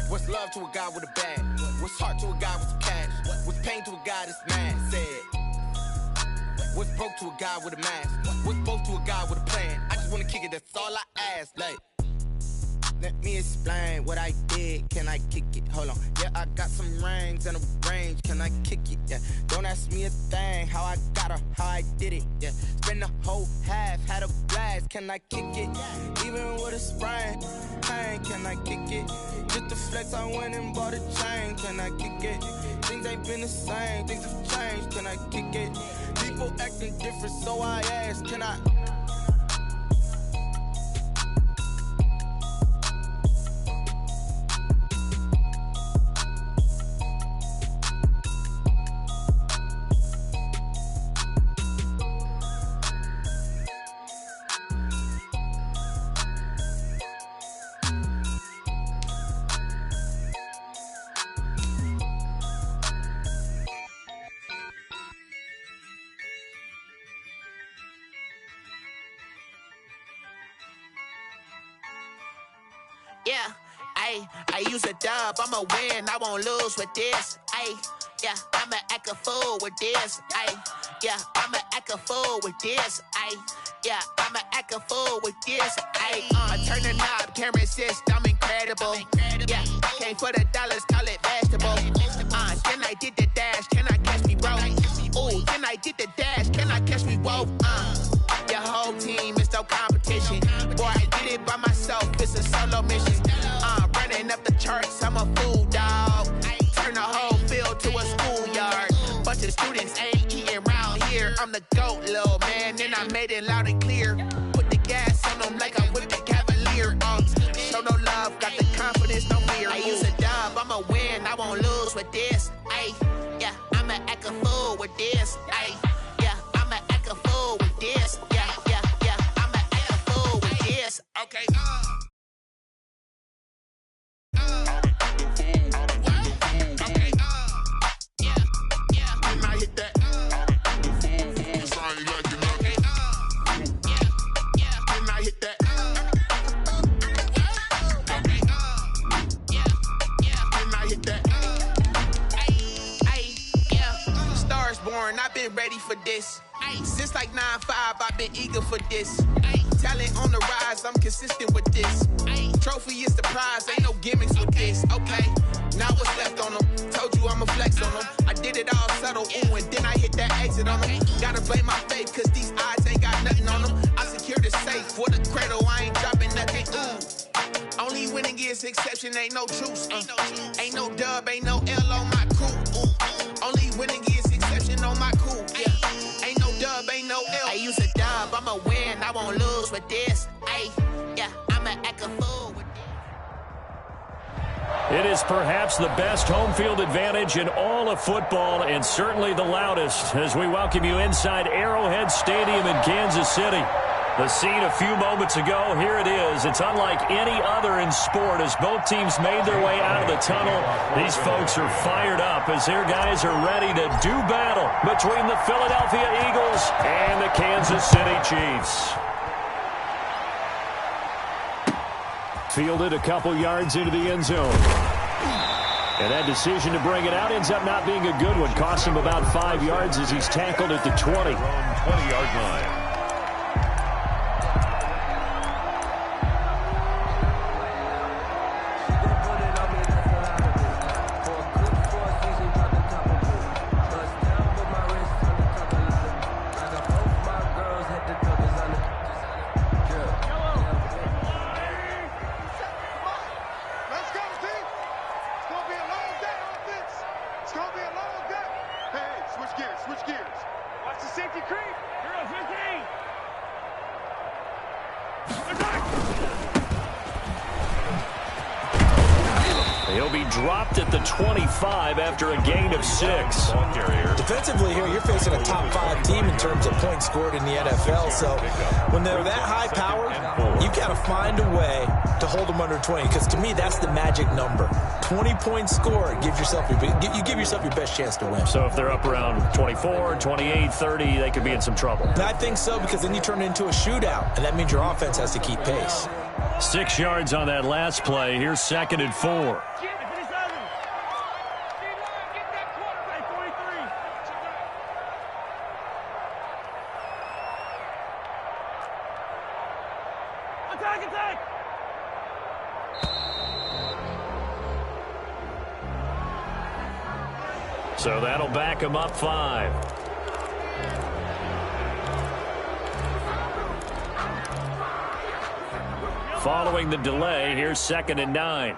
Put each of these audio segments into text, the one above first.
What's love to a guy with a bag? What's heart to a guy with some cash? What's pain to a guy that's mad? Said. What's broke to a guy with a mask? What's both to a guy with a plan? I just wanna kick it, that's all I ask. Like, let me explain what I did. Can I kick it? Hold on. Yeah, I got some rings and a range. Can I kick it? Yeah. Don't ask me a thing. How I got her, how I did it. Yeah. Spend the whole half, had a blast. Can I kick it? Even with a sprain. Pain, can I kick it? Just the flex, I went and bought a chain. Can I kick it? Things ain't been the same. Things have changed. Can I kick it? People acting different, so I ask, can I? Yeah, I use a dub, I'ma win, I won't lose with this. Yeah, I'ma act a fool with this. Yeah, I'ma act a fool with this. Yeah, I'ma act a fool with this. I turn the knob, camera assist, I'm incredible. Yeah, came for the dollars, call it vegetable. Then I did the dash, can I catch me, bro? Ooh, then I did the dash, can I catch me, whoa? Your whole team is no competition. Boy, I did it by myself, it's a solo mission. Running up the charts, I'm a fool, dog. Turn the whole field to a schoolyard. Bunch of students ain't eating round here. I'm the GOAT, little man, and I made it loud and clear. Put the gas on them like I'm with the Cavalier. Show no love, got the confidence, no fear. I use a dub, I'ma win, I won't lose with this. Yeah, I'ma act a fool with this. Yeah, I'ma act a fool with this. Yeah, I'ma act a fool with this. Okay. I've been ready for this. Since like 9-5, I've been eager for this. Talent on the rise, I'm consistent with this. Trophy is the prize, ain't no gimmicks with this. Okay, now what's left on them? Told you I'ma flex on them. I did it all subtle, ooh, and then I hit that exit on them. Gotta blame my faith, cause these odds ain't got nothing on them. I secure the safe for the cradle, I ain't dropping nothing, ooh. Only winning is exception, ain't no truce. Ain't no dub, ain't no L on my crew. Only winning is exception on my cool. Yeah, ain't no dub, ain't no L. I use a dub, I'ma win, I won't lose with this. Yeah, I'ma act a fool with this. It is perhaps the best home field advantage in all of football, and certainly the loudest, as we welcome you inside Arrowhead Stadium in Kansas City. The scene a few moments ago, here it is. It's unlike any other in sport as both teams made their way out of the tunnel. These folks are fired up as their guys are ready to do battle between the Philadelphia Eagles and the Kansas City Chiefs. Fielded a couple yards into the end zone. And that decision to bring it out ends up not being a good one. Cost him about 5 yards as he's tackled at the 20. 20-yard line. He'll be dropped at the 25 after a gain of 6. Defensively here, you're facing a top 5 team in terms of points scored in the NFL. So when they're that high powered, you've got to find a way to hold them under 20. Because to me, that's the magic number. 20 points scored, you give yourself your best chance to win. So if they're up around 24, 28, 30, they could be in some trouble. And I think so, because then you turn it into a shootout, and that means your offense has to keep pace. 6 yards on that last play. Here's 2nd and 4. So that'll back him up 5. Following the delay, here's 2nd and 9.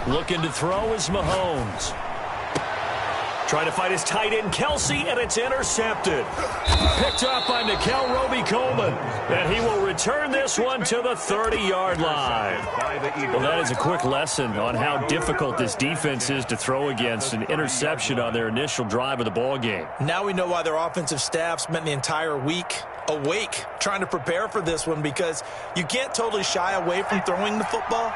Looking to throw is Mahomes. Trying to fight his tight end, Kelsey, and it's intercepted. Picked up by Nickel Roby-Coleman. And he will return this one to the 30-yard line. Well, that is a quick lesson on how difficult this defense is to throw against. An interception on their initial drive of the ball game. Now we know why their offensive staff spent the entire week awake trying to prepare for this one, because you can't totally shy away from throwing the football.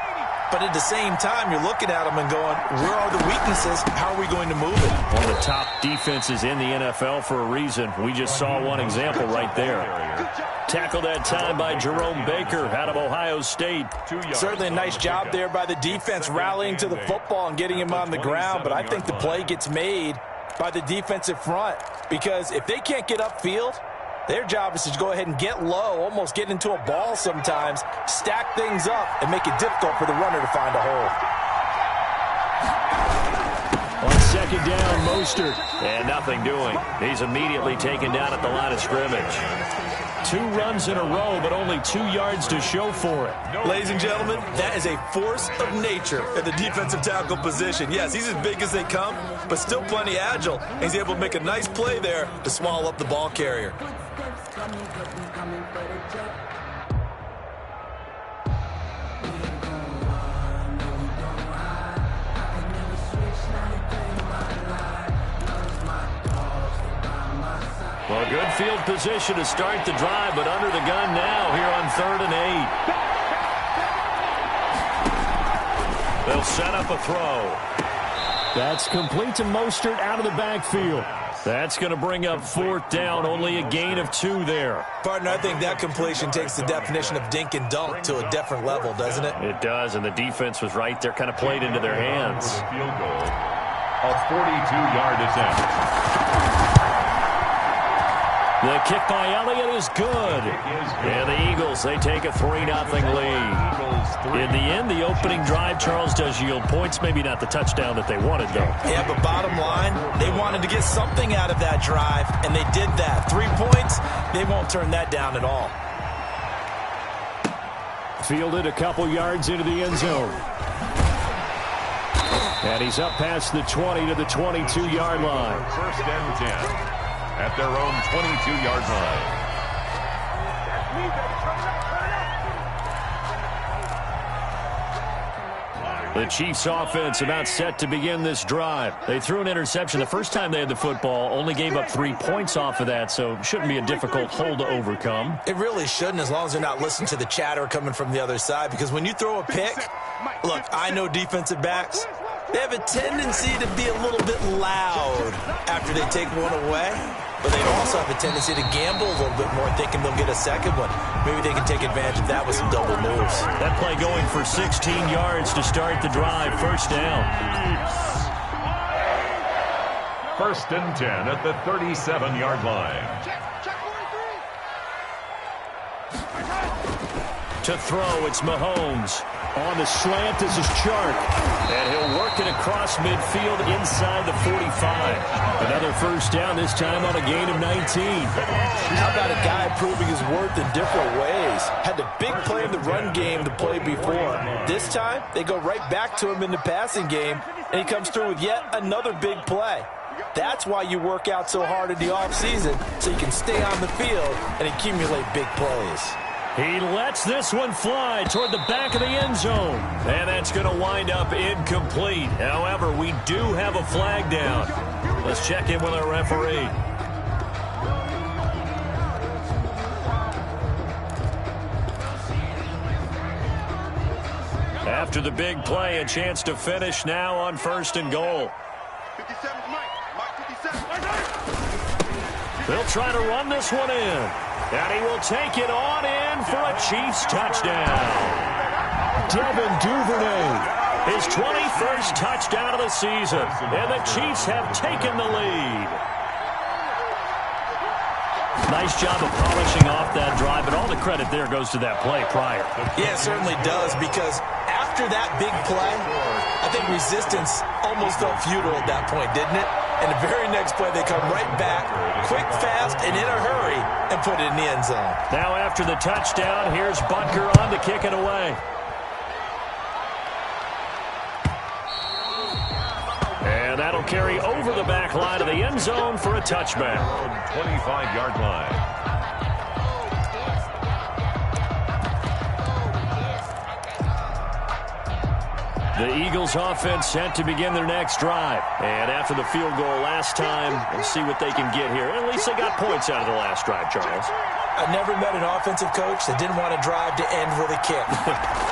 But at the same time, you're looking at them and going, where are the weaknesses? How are we going to move it? One of the top defenses in the NFL for a reason. We just saw one example right there. Tackled that time by Jerome Baker out of Ohio State. Certainly a nice job there by the defense rallying to the football and getting him on the ground. But I think the play gets made by the defensive front, because if they can't get upfield, their job is to go ahead and get low, almost get into a ball sometimes, stack things up, and make it difficult for the runner to find a hole. On 2nd down, Mostert. And nothing doing. He's immediately taken down at the line of scrimmage. 2 runs in a row, but only 2 yards to show for it. Ladies and gentlemen, that is a force of nature at the defensive tackle position. Yes, he's as big as they come, but still plenty agile. And he's able to make a nice play there to swallow up the ball carrier. Well, good field position to start the drive, but under the gun now here on 3rd and 8. They'll set up a throw. That's complete to Mostert out of the backfield. That's going to bring up 4th down, only a gain of 2 there. Partner, I think that completion takes the definition of dink and dunk to a different level, doesn't it? It does, and the defense was right there, kind of played into their hands. Field goal, a 42-yard attempt. The kick by Elliott is good. And the Eagles, they take a 3-0 lead. In the end, the opening drive, Charles, does yield points. Maybe not the touchdown that they wanted, though. Yeah, but bottom line, they wanted to get something out of that drive, and they did that. 3 points, they won't turn that down at all. Fielded a couple yards into the end zone. And he's up past the 20 to the 22-yard line. 1st and 10. At their own 22-yard line. The Chiefs offense about set to begin this drive. They threw an interception the first time they had the football, only gave up 3 points off of that, so shouldn't be a difficult hole to overcome. It really shouldn't, as long as they're not listening to the chatter coming from the other side, because when you throw a pick, look, I know defensive backs, they have a tendency to be a little bit loud after they take one away. But they also have a tendency to gamble a little bit more, thinking they'll get a second one. Maybe they can take advantage of that with some double moves. That play going for 16 yards to start the drive. 1st down. 1st and 10 at the 37-yard line. To throw, it's Mahomes. On the slant, this is Chark. And he'll work it across midfield inside the 45. Another 1st down, this time on a gain of 19. How about a guy proving his worth in different ways? Had the big play in the run game the play before. This time, they go right back to him in the passing game, and he comes through with yet another big play. That's why you work out so hard in the offseason, so you can stay on the field and accumulate big plays. He lets this one fly toward the back of the end zone. And that's going to wind up incomplete. However, we do have a flag down. Let's check in with our referee. After the big play, a chance to finish now on 1st and goal. 57, Mike 57. They'll try to run this one in. And he will take it on in for a Chiefs touchdown. Devin Duvernay. His 21st touchdown of the season. And the Chiefs have taken the lead. Nice job of polishing off that drive, but all the credit there goes to that play prior. Yeah, it certainly does, because after that big play, I think resistance almost felt futile at that point, didn't it? And the very next play, they come right back, quick, fast, and in a hurry, and put it in the end zone. Now after the touchdown, here's Butker on to kick it away. And that'll carry over the back line of the end zone for a touchback. 25-yard line. The Eagles offense set to begin their next drive. And after the field goal last time, we'll see what they can get here. At least they got points out of the last drive, Charles. I've never met an offensive coach that didn't want to drive to end with a kick.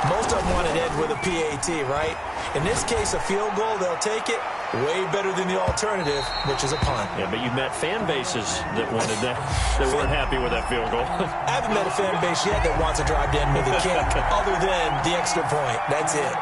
Most of them want to end with a PAT, right? In this case, a field goal, they'll take it. Way better than the alternative, which is a punt. Yeah, but you've met fan bases that wanted that, that weren't happy with that field goal. I haven't met a fan base yet that wants to drive to end with a kick, other than the extra point. That's it.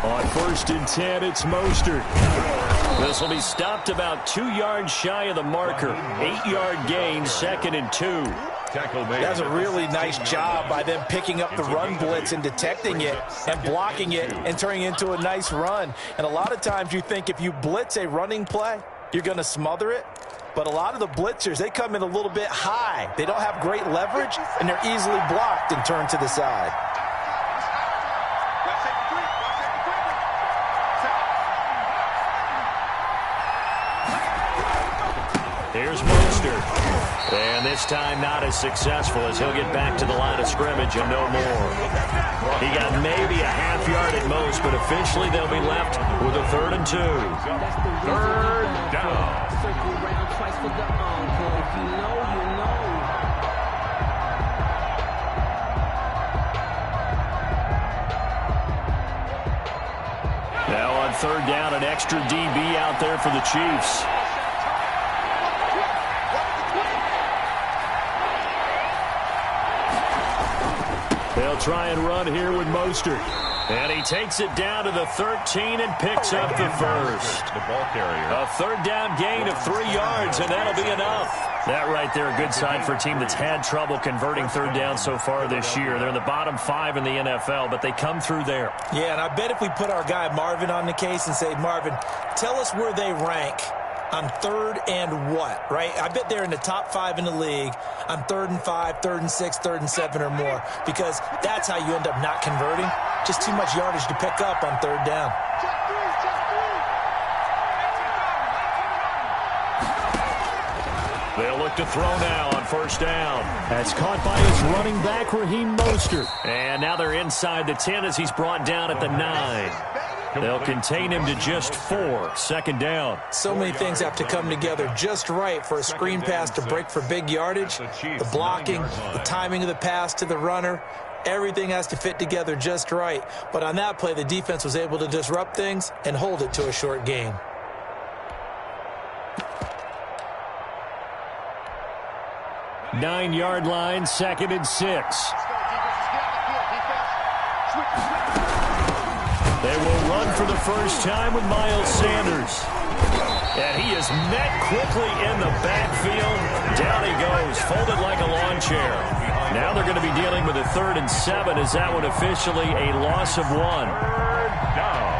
On 1st and 10, it's Mostert. This will be stopped about 2 yards shy of the marker. 8-yard gain, 2nd and 2. That's a really nice job by them picking up the run blitz and detecting it and blocking it and turning it into a nice run. And a lot of times you think if you blitz a running play, you're going to smother it. But a lot of the blitzers, they come in a little bit high. They don't have great leverage, and they're easily blocked and turned to the side. Here's Mostert. And this time not as successful, as he'll get back to the line of scrimmage and no more. He got maybe a half yard at most, but officially they'll be left with a 3rd and 2. 3rd down. Circle round twice for the encore. If you know, you know. Now on 3rd down, an extra DB out there for the Chiefs. They'll try and run here with Mostert. And he takes it down to the 13 and picks up the first. The ball carrier. A 3rd down gain of 3 yards, and that'll be enough. That right there, a good sign for a team that's had trouble converting 3rd down so far this year. They're in the bottom 5 in the NFL, but they come through there. Yeah, and I bet if we put our guy Marvin on the case and say, Marvin, tell us where they rank on 3rd and what, right? I bet they're in the top 5 in the league on 3rd and 5, 3rd and 6, 3rd and 7 or more, because that's how you end up not converting. Just too much yardage to pick up on 3rd down. They'll look to throw now on 1st down. That's caught by his running back, Raheem Mostert. And now they're inside the 10 as he's brought down at the 9. They'll contain him to just 4. 2nd down. So many things have to come together just right for a screen pass to break for big yardage. The blocking, the timing of the pass to the runner, everything has to fit together just right. But on that play, the defense was able to disrupt things and hold it to a short gain. Nine-yard line, 2nd and 6. They will run for the first time with Miles Sanders. And he is met quickly in the backfield. Down he goes, folded like a lawn chair. Now they're going to be dealing with a 3rd and 7. Is that one officially a loss of 1? 3rd down.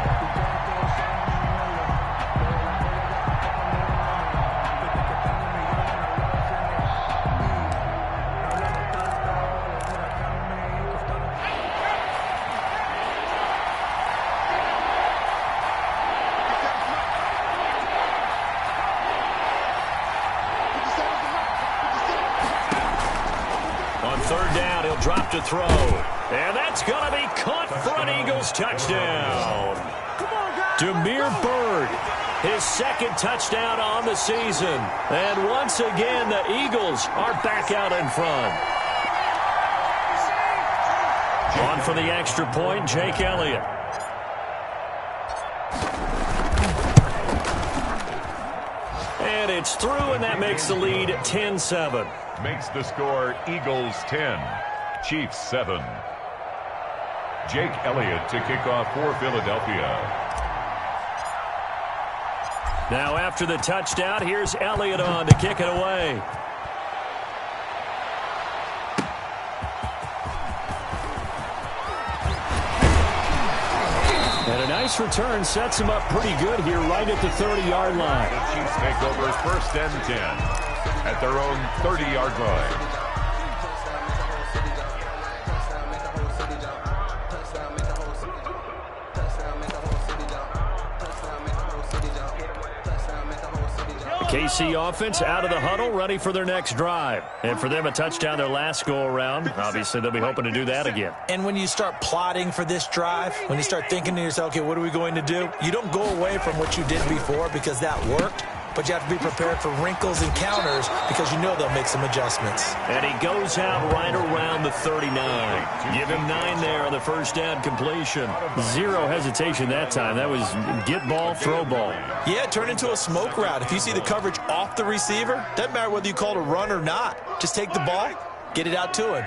to throw. And that's going to be caught for an Eagles touchdown. Demir Bird, his second touchdown on the season. And once again, the Eagles are back out in front. On for the extra point, Jake Elliott. And it's through, and that makes the lead 10-7. Makes the score Eagles 10, Chiefs 7. Jake Elliott to kick off for Philadelphia. Now after the touchdown, here's Elliott on to kick it away. And a nice return sets him up pretty good here right at the 30-yard line. The Chiefs take over first and 10 at their own 30-yard line. KC offense out of the huddle, ready for their next drive. And for them, a touchdown their last go-around. Obviously, they'll be hoping to do that again. And when you start plotting for this drive, when you start thinking to yourself, okay, what are we going to do? You don't go away from what you did before because that worked. But you have to be prepared for wrinkles and counters because you know they'll make some adjustments. And he goes out right around the 39. Give him 9 there on the first down completion. Zero hesitation that time. That was get ball, throw ball. Yeah, turn into a smoke route. If you see the coverage off the receiver, doesn't matter whether you call it a run or not. Just take the ball, get it out to him.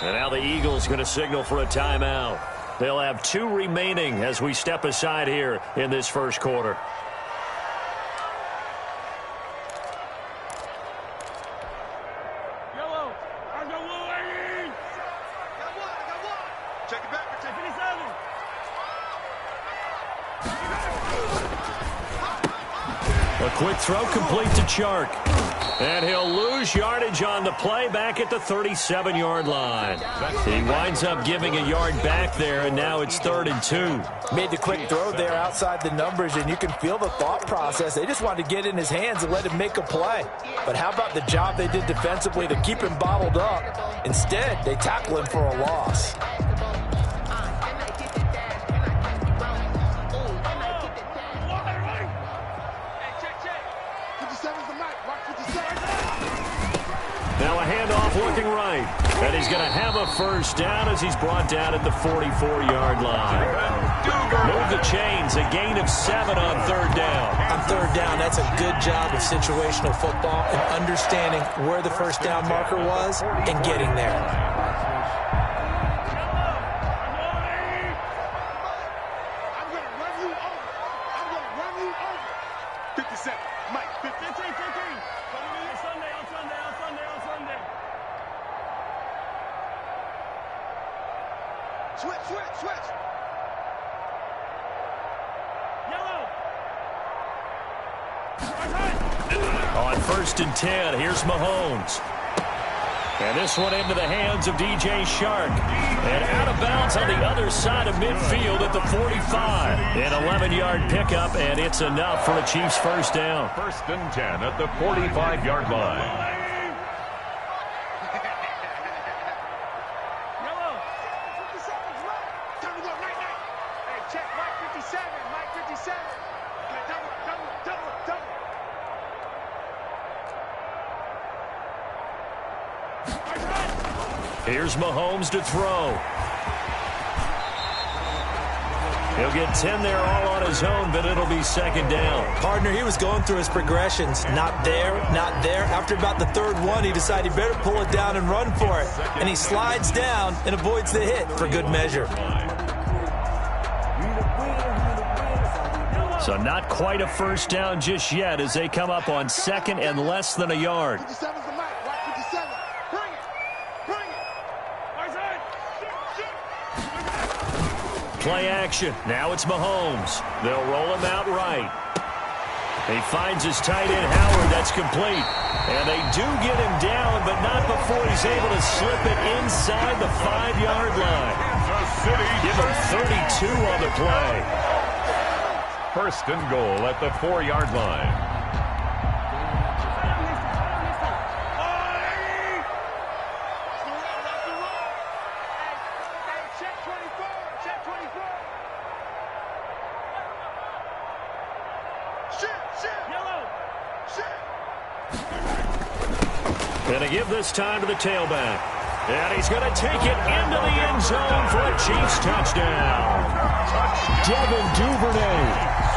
And now the Eagles going to signal for a timeout. They'll have 2 remaining as we step aside here in this first quarter. Check it back for 57. A quick throw complete to Chark. And he'll lose yardage on the play back at the 37-yard line. He winds up giving a yard back there, and now it's 3rd and 2. Made the quick throw there outside the numbers, and you can feel the thought process. They just wanted to get in his hands and let him make a play. But how about the job they did defensively to keep him bottled up? Instead, they tackle him for a loss. Now a handoff looking right. And he's going to have a first down as he's brought down at the 44-yard line. Move the chains, a gain of 7 on 3rd down. On 3rd down, that's a good job of situational football and understanding where the first down marker was and getting there. Switch. Yellow. On 1st and 10, here's Mahomes. And this one into the hands of DJ Chark. And out of bounds on the other side of midfield at the 45. An 11-yard pickup, and it's enough for a Chiefs first down. 1st and 10 at the 45-yard line. Here's Mahomes to throw. He'll get 10 there all on his own, but it'll be 2nd down. Partner, he was going through his progressions. Not there, not there. After about the 3rd one, he decided he better pull it down and run for it. And he slides down and avoids the hit for good measure. So not quite a first down just yet as they come up on 2nd and less than a yard. Play action. Now it's Mahomes. They'll roll him out right. He finds his tight end, Howard. That's complete. And they do get him down, but not before he's able to slip it inside the 5-yard line. Give him 32 on the play. 1st and goal at the 4-yard line. give this time to the tailback. And he's going to take it into the end zone for a Chiefs touchdown. Devin Duvernay.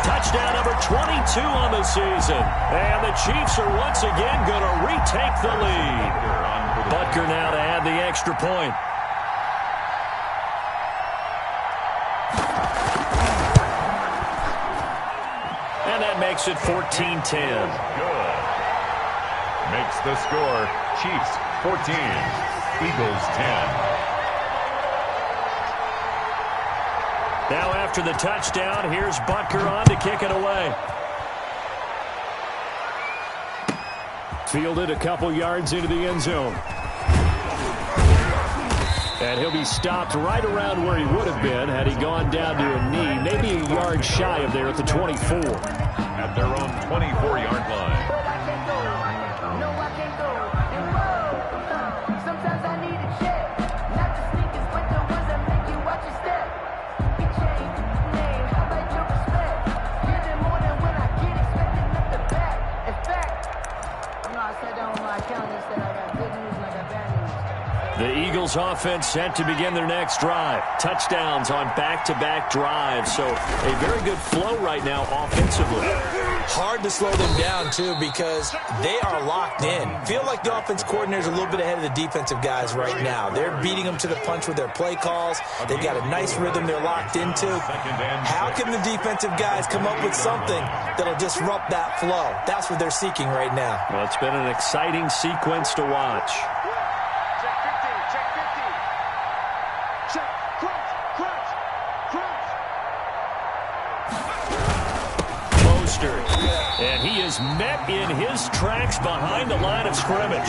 Touchdown number 22 on the season. And the Chiefs are once again going to retake the lead. Butker now to add the extra point. And that makes it 14-10. Good. Makes the score Chiefs 14, Eagles 10. Now after the touchdown, here's Butker on to kick it away. Fielded a couple yards into the end zone. And he'll be stopped right around where he would have been had he gone down to a knee, maybe a yard shy of there at the 24. At their own 24-yard line. The Eagles offense set to begin their next drive. Touchdowns on back-to-back drives. So a very good flow right now offensively. Hard to slow them down, too, because they are locked in. Feel like the offense coordinator's a little bit ahead of the defensive guys right now. They're beating them to the punch with their play calls. They've got a nice rhythm they're locked into. How can the defensive guys come up with something that'll disrupt that flow? That's what they're seeking right now. Well, it's been an exciting sequence to watch. And he is met in his tracks behind the line of scrimmage.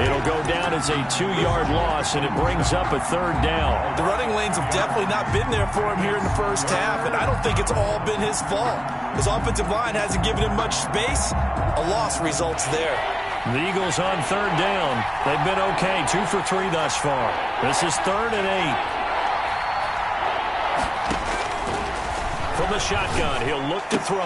It'll go down as a 2-yard loss, and it brings up a third down. The running lanes have definitely not been there for him here in the first half, and I don't think it's all been his fault. His offensive line hasn't given him much space. A loss results there. The Eagles on third down. They've been okay, 2 for 3 thus far. This is 3rd and 8. From the shotgun, he'll look to throw.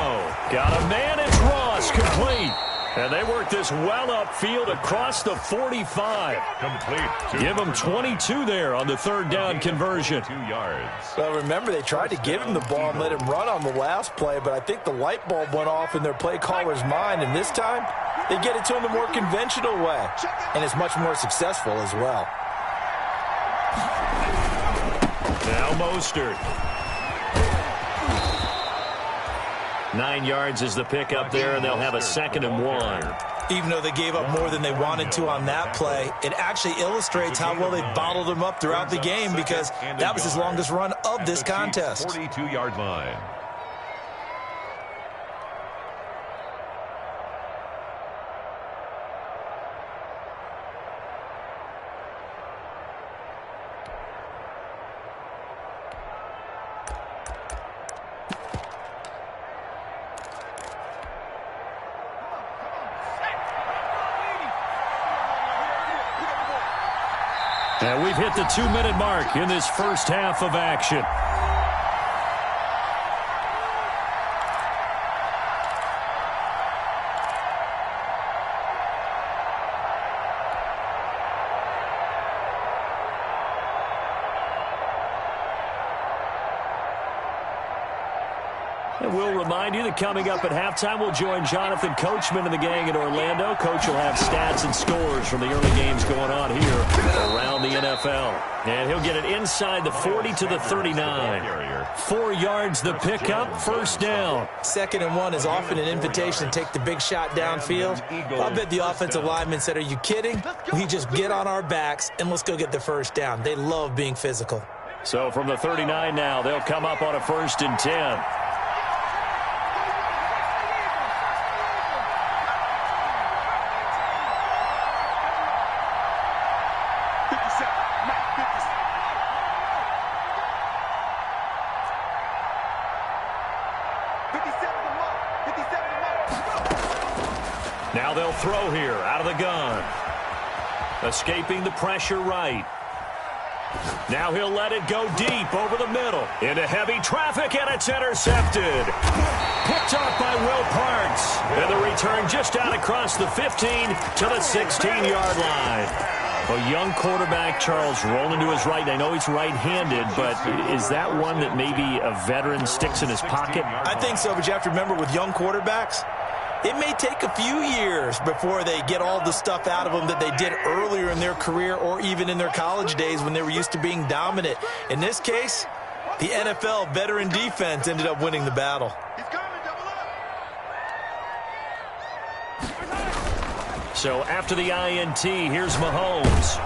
Got a man, it's Ross, complete. And they work this well upfield across the 45. Complete. Give him 22 there on the third down conversion. 2 yards. Well, remember, they tried to give him the ball and let him run on the last play, but I think the light bulb went off in their play caller's mind, and this time they get it to him the more conventional way, and it's much more successful as well. Now Mostert. 9 yards is the pickup there, and they'll have a 2nd and 1. Even though they gave up more than they wanted to on that play, it actually illustrates how well they bottled him up throughout the game, because that was his longest run of this contest. 42-yard line. And we've hit the 2-minute mark in this first half of action. And we'll remind you that coming up at halftime, we'll join Jonathan Coachman and the gang in Orlando. Coach will have stats and scores from the early games going on here around the NFL. And he'll get it inside the 40 to the 39. 4 yards the pickup, first down. 2nd and 1 is often an invitation to take the big shot downfield. I bet the offensive lineman said, "Are you kidding? We just get on our backs and let's go get the first down." They love being physical. So from the 39 now, they'll come up on a 1st and 10. Now they'll throw here out of the gun. Escaping the pressure right. Now he'll let it go deep over the middle. Into heavy traffic, and it's intercepted. Picked off by Will Parks. And the return just out across the 15 to the 16-yard line. A young quarterback, Charles, rolling to his right. I know he's right-handed, but is that one that maybe a veteran sticks in his pocket? I think so, but you have to remember with young quarterbacks, it may take a few years before they get all the stuff out of them that they did earlier in their career or even in their college days when they were used to being dominant. In this case, the NFL veteran defense ended up winning the battle. So after the INT, here's Mahomes.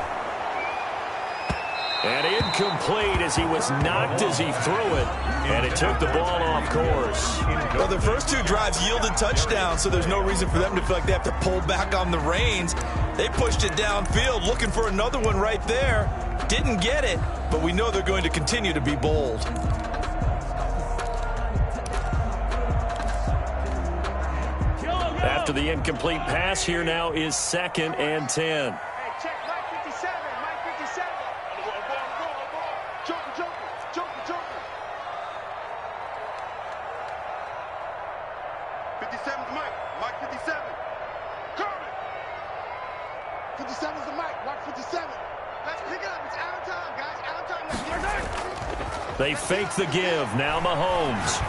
And incomplete as he was knocked as he threw it. And it took the ball off course. Well, the first two drives yielded touchdowns, so there's no reason for them to feel like they have to pull back on the reins. They pushed it downfield, looking for another one right there. Didn't get it, but we know they're going to continue to be bold. After the incomplete pass, here now is 2nd and 10. Hey, check Mike 57. Mike 57. Joker. 57's Mike. Mike 57. Kermit. 57's the Mike. Mike 57. Let's pick it up. It's out of time, guys. Out of time. Let's get it. They fake the give. Now Mahomes.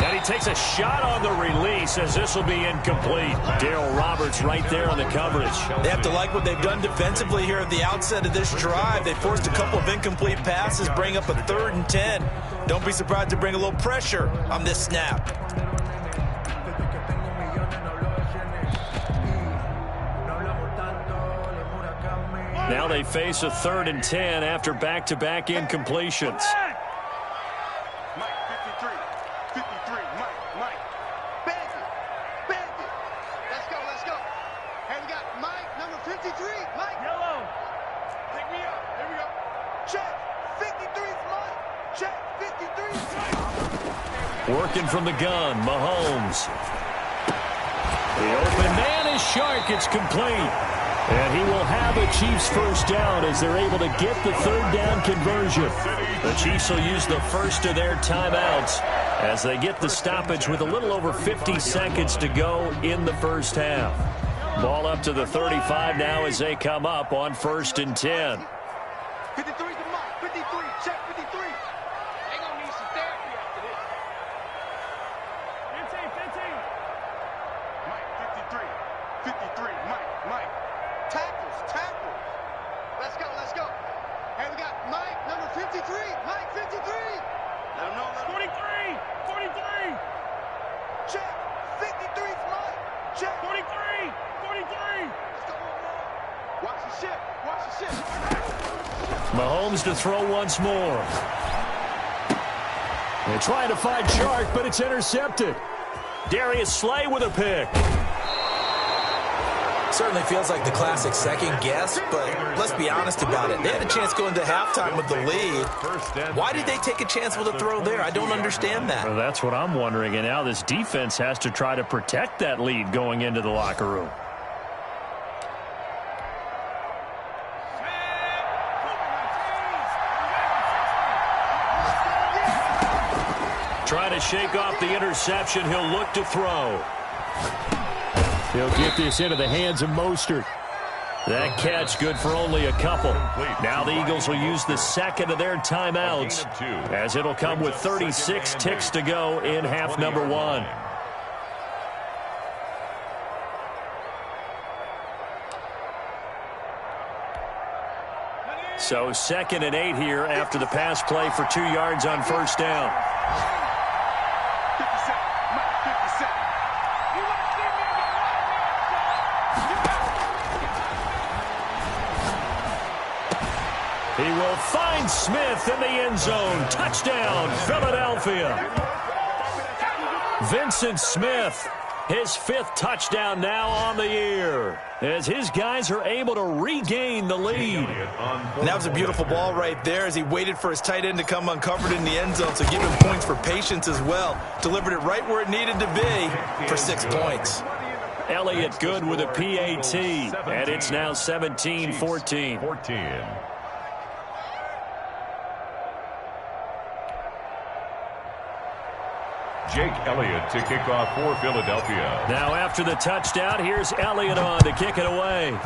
And he takes a shot on the release as this will be incomplete. Darryl Roberts right there on the coverage. They have to like what they've done defensively here at the outset of this drive. They forced a couple of incomplete passes, bring up a 3rd and 10. Don't be surprised to bring a little pressure on this snap. Now they face a 3rd and 10 after back-to-back incompletions. Working from the gun, Mahomes. The open man is Shark. It's complete. And he will have a Chiefs first down as they're able to get the 3rd down conversion. The Chiefs will use the first of their timeouts as they get the stoppage with a little over 50 seconds to go in the first half. Ball up to the 35 now as they come up on 1st and 10. 53's the Mike. 53. Check 53. They gonna need some therapy after this. 15. Mike 53. 53. Mike. Tackles. Let's go. Hey, we got Mike, number 53. Mike 53. Let him know. 43. Check. 53's Mike. Check. 43. Let's go. Watch the ship. Mahomes to throw once more. They're trying to find Shark, but it's intercepted. Darius Slay with a pick. Certainly feels like the classic second guess, but let's be honest about it. They had a chance going into halftime with the lead. Why did they take a chance with a throw there? I don't understand that. Well, that's what I'm wondering, and now this defense has to try to protect that lead going into the locker room. Trying to shake off the interception. He'll look to throw. He'll get this into the hands of Mostert. That catch good for only a couple. Now the Eagles will use the 2nd of their timeouts as it'll come with 36 ticks to go in half number 1. So 2nd and 8 here after the pass play for 2 yards on 1st down. He will find Smith in the end zone. Touchdown, Philadelphia. Vincent Smith, his 5th touchdown now on the year, as his guys are able to regain the lead. And that was a beautiful ball right there as he waited for his tight end to come uncovered in the end zone, so give him points for patience as well. Delivered it right where it needed to be for 6 points. Elliott good with a PAT, and it's now 17-14. Jake Elliott to kick off for Philadelphia. Now after the touchdown, here's Elliott on to kick it away.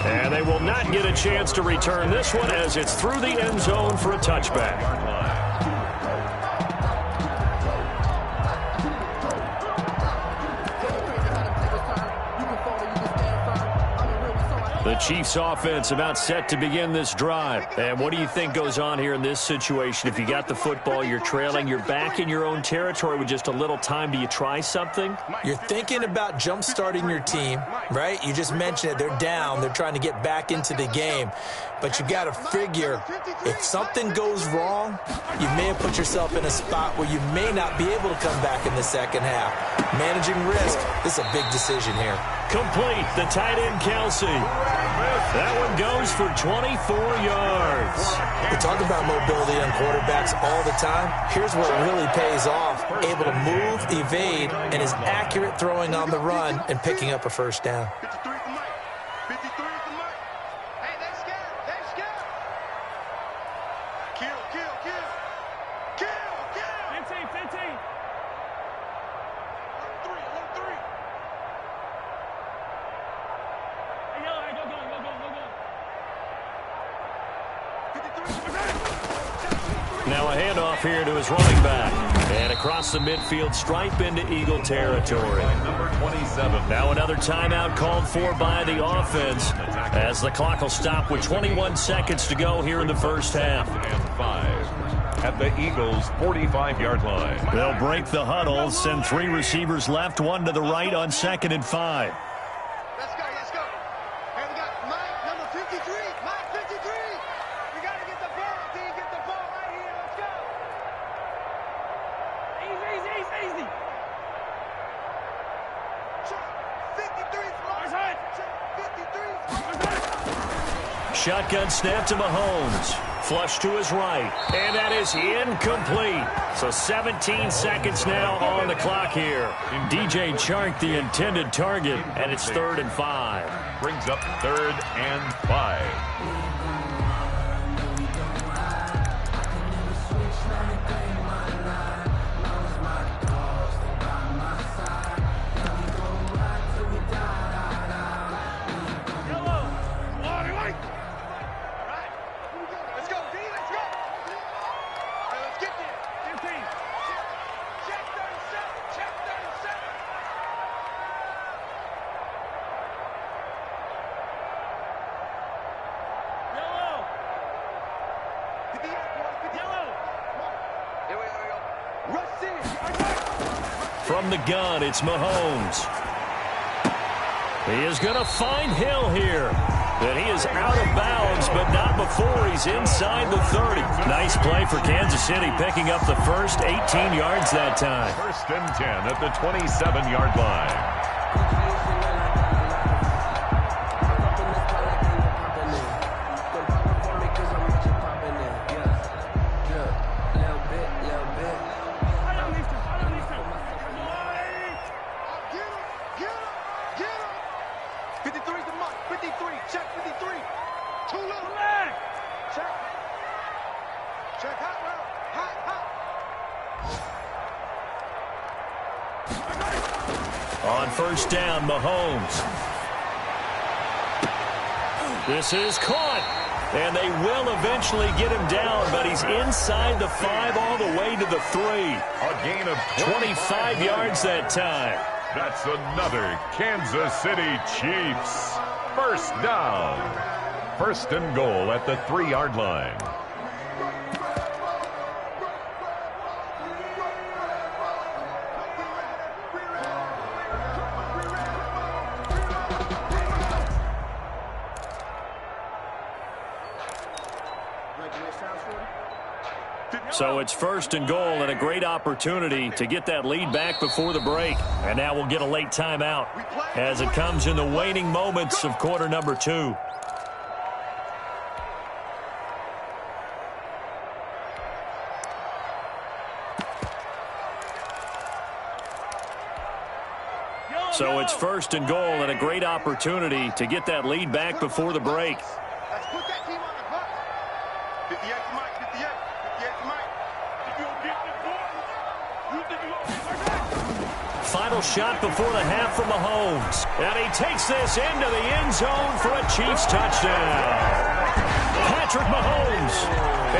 And they will not get a chance to return this one as it's through the end zone for a touchback. The Chiefs offense about set to begin this drive. And what do you think goes on here in this situation? If you got the football, you're trailing, you're back in your own territory with just a little time. Do you try something? You're thinking about jump-starting your team, right? You just mentioned it. They're down. They're trying to get back into the game. But you got to figure if something goes wrong, you may have put yourself in a spot where you may not be able to come back in the second half. Managing risk, this is a big decision here. Complete, the tight end Kelsey. That one goes for 24 yards. We talk about mobility on quarterbacks all the time. Here's where it really pays off. Able to move, evade, and is accurate throwing on the run and picking up a first down. 53 is the mic. 53 is the mic. Hey, they scared. They scared. Kill, kill, kill. Kill, kill. 15. 3. Now a handoff here to his running back. And across the midfield stripe into Eagle territory. Number 27. Now another timeout called for by the offense as the clock will stop with 21 seconds to go here in the first half. And 5 at the Eagles' 45-yard line. They'll break the huddle, send 3 receivers left, 1 to the right on 2nd and 5. Let's go, let's go. Hey, we got Mike, number 53. Mike, 53. We got to get the ball, D. Get the ball right here. Let's go. Easy. Check. 53 is Mike. Check. 53 is Mike. Shotgun snap to Mahomes. Flush to his right. And that is incomplete. So 17 seconds now on the clock here. DJ Chark, the intended target, and it's 3rd and 5. Brings up 3rd and 5. From the gun, it's Mahomes. He is going to find Hill here. But he is out of bounds, but not before he's inside the 30. Nice play for Kansas City, picking up the first 18 yards that time. 1st and 10 at the 27-yard line. On 1st down, Mahomes. This is caught. And they will eventually get him down, but he's inside the 5 all the way to the 3. A gain of 25 yards that time. That's another Kansas City Chiefs. 1st down. 1st and goal at the 3-yard line. So it's 1st and goal and a great opportunity to get that lead back before the break. And now we'll get a late timeout as it comes in the waning moments of quarter number 2. So it's 1st and goal and a great opportunity to get that lead back before the break. Let's put that team on the bus. 58 to Mike, 58. final shot before the half from Mahomes. And he takes this into the end zone for a Chiefs touchdown. Patrick Mahomes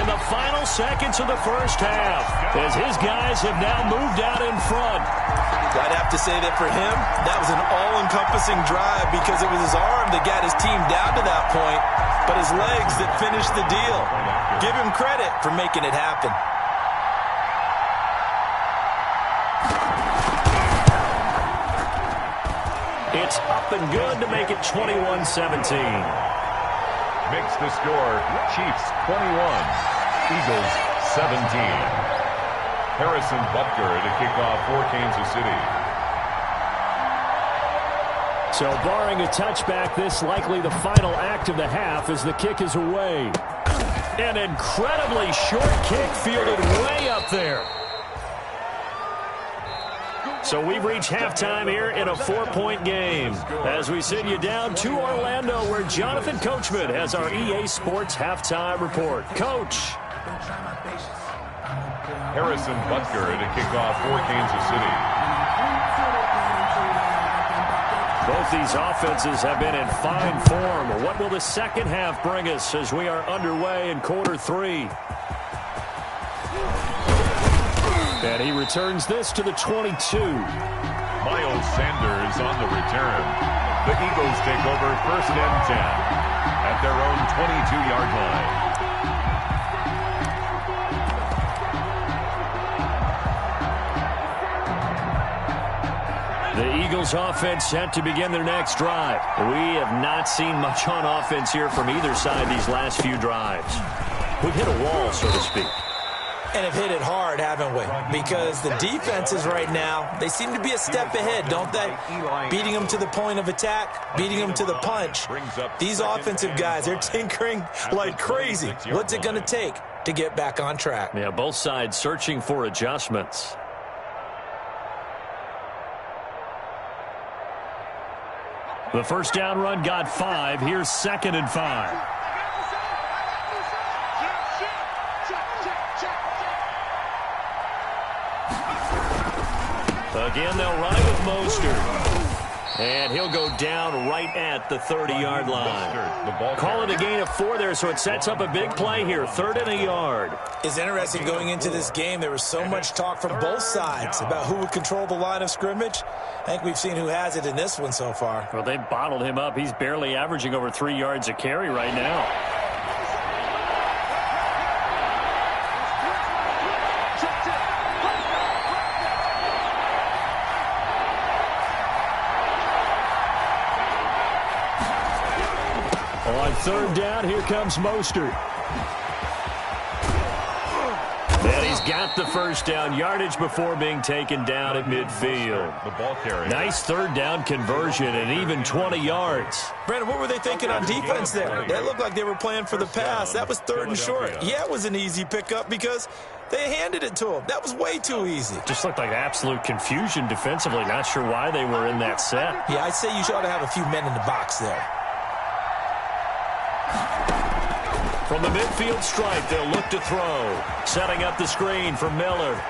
in the final seconds of the first half as his guys have now moved out in front. I'd have to say that for him, that was an all-encompassing drive because it was his arm that got his team down to that point, but his legs that finished the deal. Give him credit for making it happen. It's up and good to make it 21-17. Makes the score Chiefs 21, Eagles 17. Harrison Butker to kick off for Kansas City. So barring a touchback, this likely the final act of the half as the kick is away. An incredibly short kick fielded way up there. So we've reached halftime here in a 4-point game. As we send you down to Orlando, where Jonathan Coachman has our EA Sports halftime report. Coach. Harrison Butker to kick off for Kansas City. Both these offenses have been in fine form. What will the second half bring us as we are underway in quarter 3? And he returns this to the 22. Miles Sanders on the return. The Eagles take over 1st and 10 at their own 22-yard line. The Eagles offense set to begin their next drive. We have not seen much on offense here from either side these last few drives. We've hit a wall, so to speak. And have hit it hard, haven't we? Because the defenses right now, they seem to be a step ahead, don't they? Beating them to the point of attack, beating them to the punch. These offensive guys, they're tinkering like crazy. What's it going to take to get back on track? Yeah, both sides searching for adjustments. The first down run got 5. Here's 2nd and 5. Again, they'll run it with Mostert. And he'll go down right at the 30-yard line. Call it a gain of 4 there, so it sets up a big play here. 3rd and a yard. It's interesting going into this game. There was so much talk from both sides about who would control the line of scrimmage. I think we've seen who has it in this one so far. Well, they bottled him up. He's barely averaging over 3 yards a carry right now. On 3rd down, here comes Mostert. And he's got the first down yardage before being taken down at midfield. The ball carrier. Nice 3rd down conversion and even 20 yards. Brandon, what were they thinking on defense there? That looked like they were playing for the pass. That was 3rd and short. Yeah, it was an easy pickup because they handed it to him. That was way too easy. Just looked like absolute confusion defensively. Not sure why they were in that set. Yeah, I'd say you ought to have a few men in the box there. From the midfield stripe, they'll look to throw. Setting up the screen for Miller.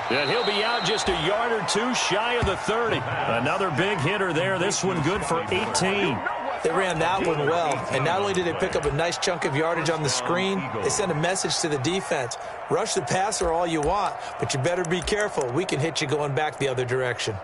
And he'll be out just a yard or 2 shy of the 30. Another big hitter there. This one good for 18. They ran that one well. And not only did they pick up a nice chunk of yardage on the screen, they sent a message to the defense. Rush the passer all you want, but you better be careful. We can hit you going back the other direction.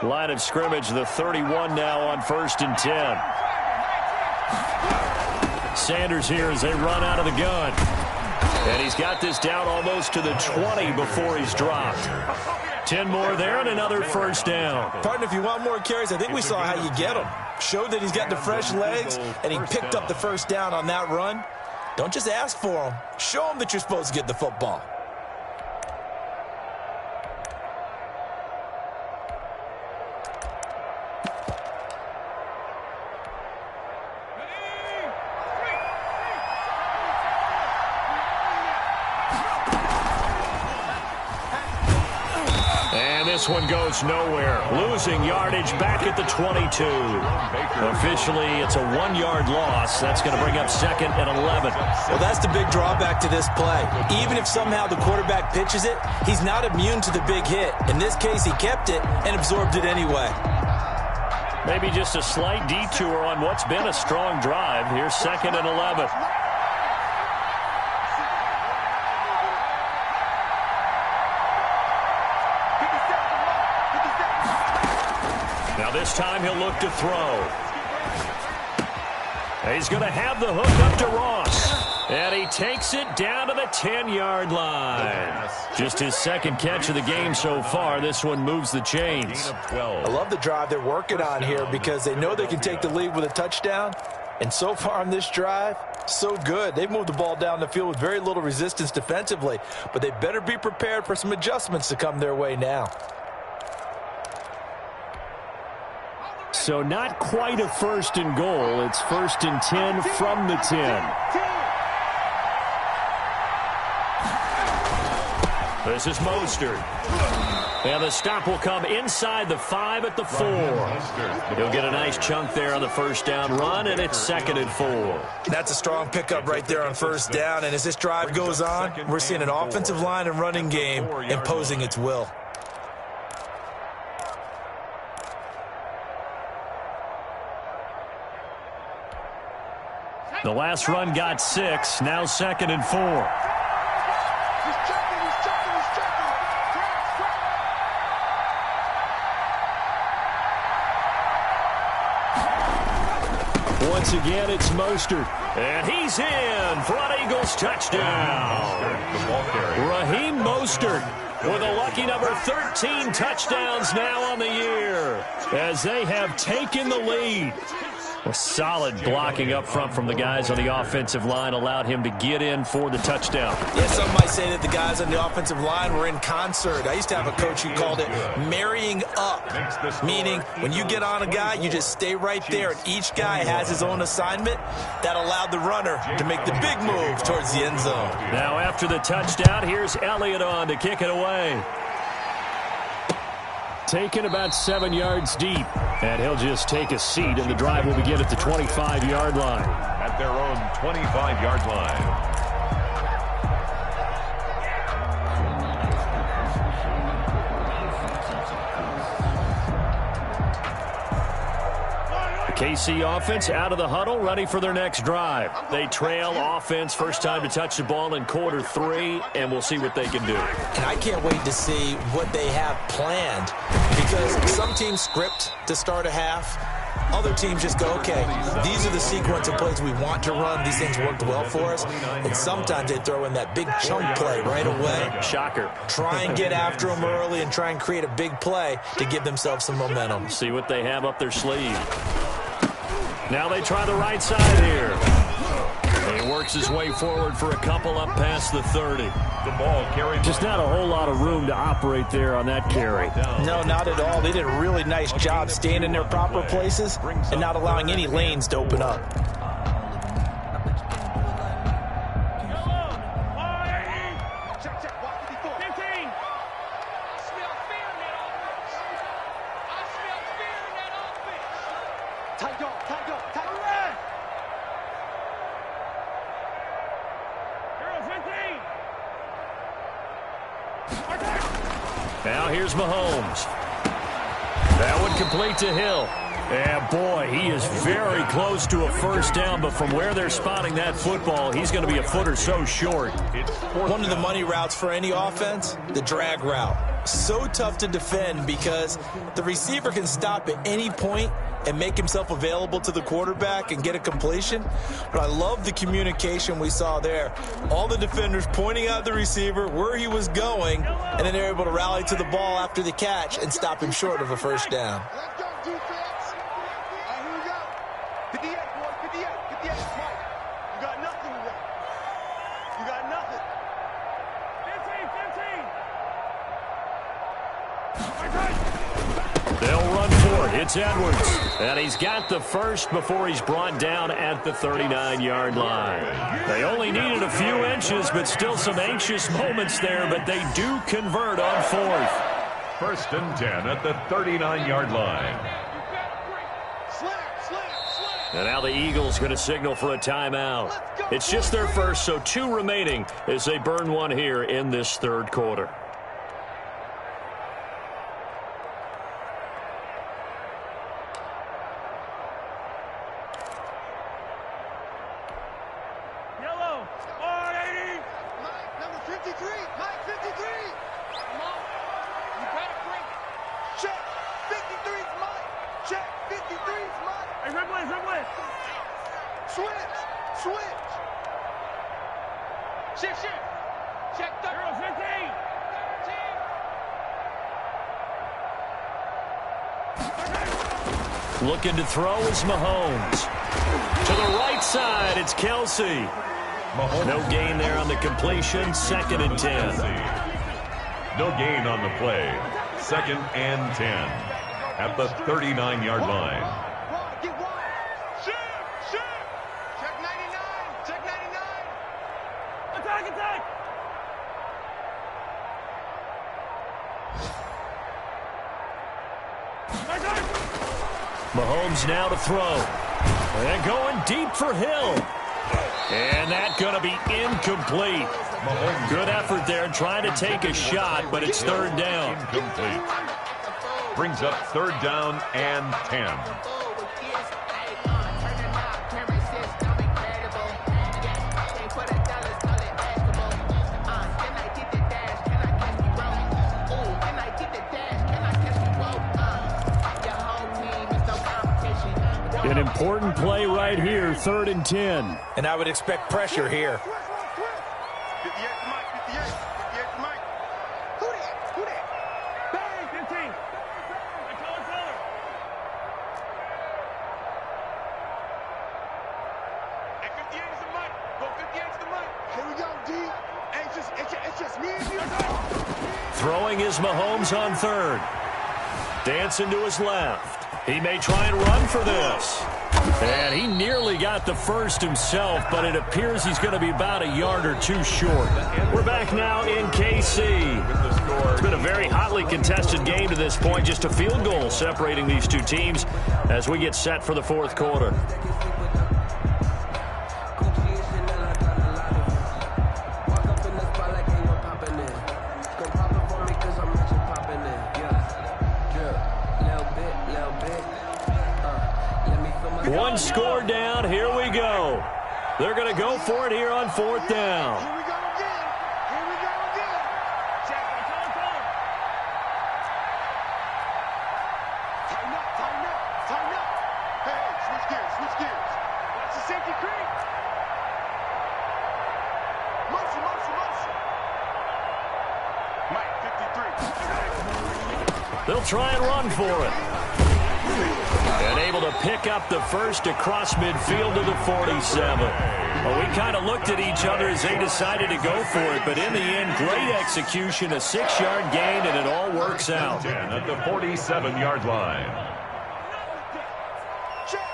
Line of scrimmage, the 31 now on 1st and 10. Sanders here as they run out of the gun. And he's got this down almost to the 20 before he's dropped. 10 more there and another first down. Partner, if you want more carries, I think we saw how you get them. Showed that he's got the fresh legs, and he picked up the first down on that run. Don't just ask for them. Show them that you're supposed to get the football. this one goes nowhere. Losing yardage back at the 22. Officially, it's a 1-yard loss. That's going to bring up 2nd and 11. Well, that's the big drawback to this play. Even if somehow the quarterback pitches it, he's not immune to the big hit. In this case, he kept it and absorbed it anyway. Maybe just a slight detour on what's been a strong drive. Here's 2nd and 11. Now this time he'll look to throw. He's going to have the hook up to Ross. And he takes it down to the 10-yard line. Just his 2nd catch of the game so far. This one moves the chains. I love the drive they're working on here because they know they can take the lead with a touchdown. And so far on this drive, so good. They've moved the ball down the field with very little resistance defensively. But they better be prepared for some adjustments to come their way now. So not quite a 1st and goal. It's 1st and 10 from the 10. This is Mostert. And the stop will come inside the 5 at the 4. He'll get a nice chunk there on the 1st down run, and it's 2nd and 4. That's a strong pickup right there on 1st down. And as this drive goes on, we're seeing an offensive line and running game imposing its will. The last run got 6. Now 2nd and 4. Once again, it's Mostert. And he's in for an Eagles touchdown. Raheem Mostert with a lucky number 13 touchdowns now on the year as they have taken the lead. A solid blocking up front from the guys on the offensive line allowed him to get in for the touchdown. Yeah, some might say that the guys on the offensive line were in concert. I used to have a coach who called it marrying up, meaning when you get on a guy, you just stay right there, and each guy has his own assignment. That allowed the runner to make the big move towards the end zone. Now after the touchdown, here's Elliott on to kick it away. Taken about 7 yards deep, and he'll just take a seat, and the drive will begin at the 25-yard line. At their own 25-yard line. KC offense out of the huddle, ready for their next drive. They trail offense, first time to touch the ball in quarter 3, and we'll see what they can do. And I can't wait to see what they have planned, because some teams script to start a half. Other teams just go, okay, these are the sequence of plays we want to run. These things worked well for us. And sometimes they throw in that big chunk play right away. Shocker. Try and get after them early and try and create a big play to give themselves some momentum. See what they have up their sleeve. Now they try the right side here. He works his way forward for a couple up past the 30. The ball carried. Just not a whole lot of room to operate there on that carry. No, not at all. They did a really nice job staying in their proper places and not allowing any lanes to open up. Now here's Mahomes. That one complete to Hill. And boy, he is very close to a first down, but from where they're spotting that football, he's going to be a foot or so short. One of the money routes for any offense, the drag route. So tough to defend because the receiver can stop at any point and make himself available to the quarterback and get a completion. But I love the communication we saw there. All the defenders pointing out the receiver, where he was going, and then they're able to rally to the ball after the catch and stop him short of a first down. Let's go, defense. All right, here we go. 58, boy, 58, 58. Mike, you got nothing today. You got nothing. 15, 15. They'll run for it. It's Edwards. And he's got the first before he's brought down at the 39-yard line. They only needed a few inches, but still some anxious moments there, but they do convert on fourth. First and 10 at the 39-yard line. And now the Eagles going to signal for a timeout. It's just their first, so 2 remaining as they burn one here in this third quarter. Looking to throw is Mahomes. To the right side, it's Kelsey. No gain there on the completion. 2nd and 10. No gain on the play. 2nd and 10 at the 39-yard line. Check 99. Check 99. Attack. Mahomes now to throw. And going deep for Hill. And that's going to be incomplete. Good effort there trying to take a shot, but it's 3rd down. Incomplete. Brings up 3rd down and 10. An important play right here, 3rd and 10. And I would expect pressure here. 58 to Mike, 58 to Mike. Who that? Bang, 15. Hey, 58 is the Mike. Go 58 is the Mike. Here we go, D. Hey, it's just me and you. Throwing is Mahomes on 3rd. Dancing to his left. He may try and run for this. And he nearly got the first himself, but it appears he's going to be about a yard or 2 short. We're back now in KC. It's been a very hotly contested game to this point. Just a field goal separating these 2 teams as we get set for the 4th quarter. One score down. Here we go. They're going to go for it here on 4th down. Here we go again. Check. Tighten up. Hey, switch gears. Watch the safety creep. Motion. Mike, 53. They'll try and run for it. And able to pick up the first across midfield to the 47. Well, we kind of looked at each other as they decided to go for it, but in the end, great execution, a 6-yard gain, and it all works out. 10 at the 47-yard line. Check,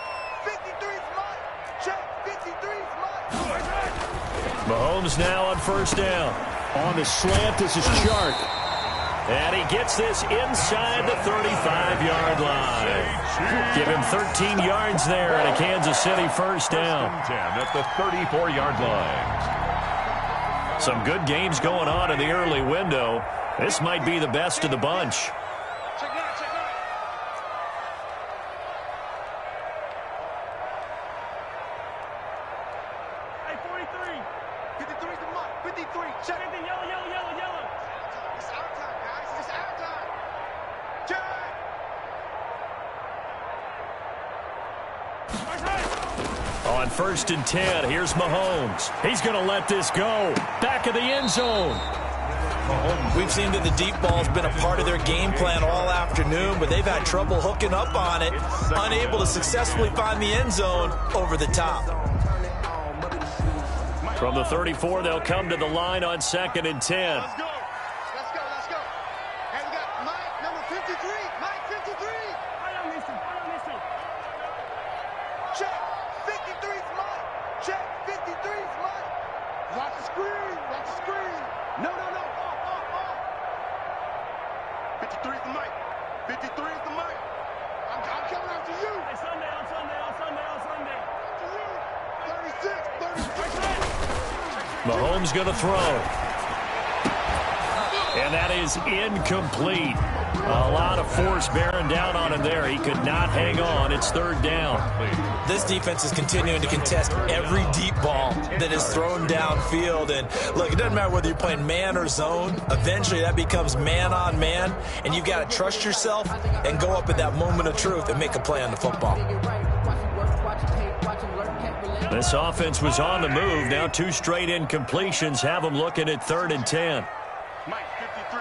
53's Mike. Check, 53's Mike. Mahomes now on 1st down. On the slant, this is Chark. And he gets this inside the 35-yard line. Give him 13 yards there and a Kansas City 1st down. 10 at the 34-yard line. Some good games going on in the early window. This might be the best of the bunch. Check 9. Hey, 43. 53's the Mike. 53. Check. Yellow. It's our time, guys. It's our time. Check. On 1st and 10, here's Mahomes. He's going to let this go. Back of the end zone. We've seen that the deep ball's been a part of their game plan all afternoon, but they've had trouble hooking up on it, unable to successfully find the end zone over the top. From the 34, they'll come to the line on 2nd and 10. Let's go. Hey, we got Mike, number 53. Mike, 53. I don't miss him. Check. 53's Mike. Check. 53's Mike. Watch the screen. No. 53. Mahomes going to throw. And that is incomplete. A lot of force bearing down on him there. He could not hang on. It's third down. This defense is continuing to contest every deep ball that is thrown downfield. And look, it doesn't matter whether you're playing man or zone. Eventually that becomes man on man. And you've got to trust yourself and go up at that moment of truth and make a play on the football. This offense was on the move. Now 2 straight incompletions have them looking at 3rd and 10. Mike, 53,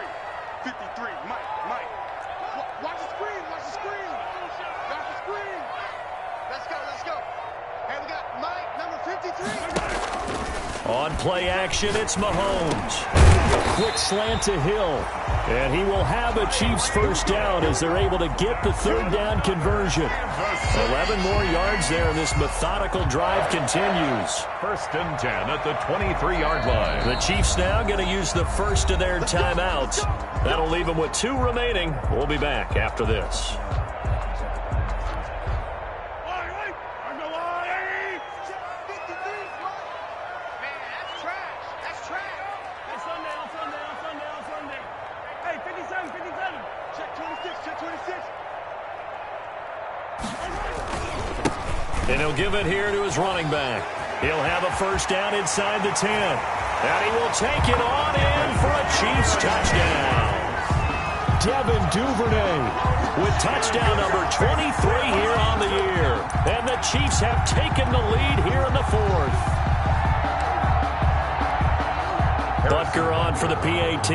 53, Mike. Watch the screen, watch the screen. Watch the screen. Let's go. Hey, we got Mike, number 53. On play action, it's Mahomes. Quick slant to Hill. And he will have a Chiefs first down as they're able to get the 3rd down conversion. 11 more yards there, and this methodical drive continues. 1st and 10 at the 23-yard line. The Chiefs now going to use the first of their timeouts. That'll leave them with 2 remaining. We'll be back after this. And he'll give it here to his running back. He'll have a first down inside the 10. And he will take it on in for a Chiefs touchdown. Devin Duvernay with touchdown number 23 here on the year. And the Chiefs have taken the lead here in the 4th. Butker on for the PAT.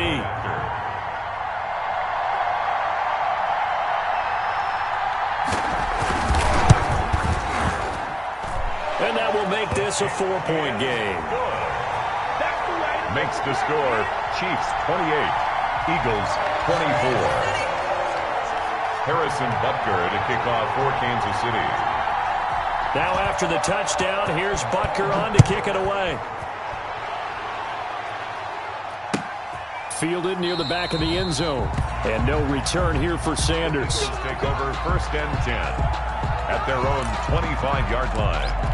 And that will make this a 4-point game. Makes the score Chiefs 28, Eagles 24. Harrison Butker to kick off for Kansas City. Now after the touchdown, here's Butker on to kick it away. Fielded near the back of the end zone. And no return here for Sanders. Take over 1st and 10 at their own 25-yard line.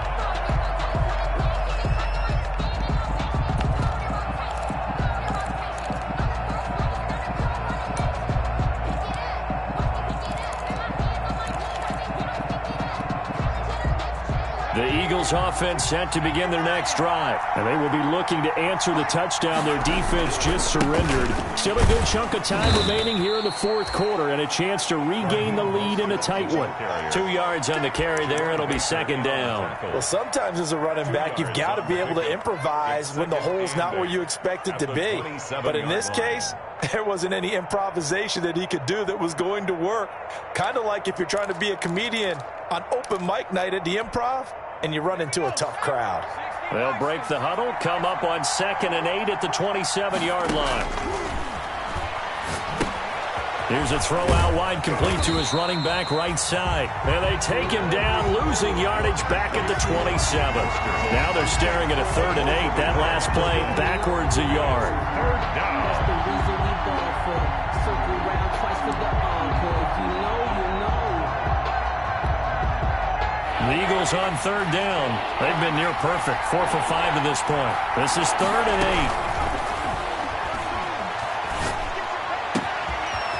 The Eagles offense set to begin their next drive. And they will be looking to answer the touchdown their defense just surrendered. Still a good chunk of time remaining here in the 4th quarter and a chance to regain the lead in a tight one. 2 yards on the carry there. It'll be 2nd down. Well, sometimes as a running back, you've got to be able to improvise when the hole's not where you expect it to be. But in this case, there wasn't any improvisation that he could do that was going to work. Kind of like if you're trying to be a comedian on open mic night at the Improv and you run into a tough crowd. They'll break the huddle, come up on 2nd and 8 at the 27-yard line. Here's a throw out wide, complete to his running back right side. And they take him down, losing yardage back at the 27. Now they're staring at a 3rd and 8. That last play backwards a yard. That's the reason we ball for. Circle round twice for the encore. If you know, you know. The Eagles on 3rd down. They've been near perfect. 4 for 5 to this point. This is 3rd and 8.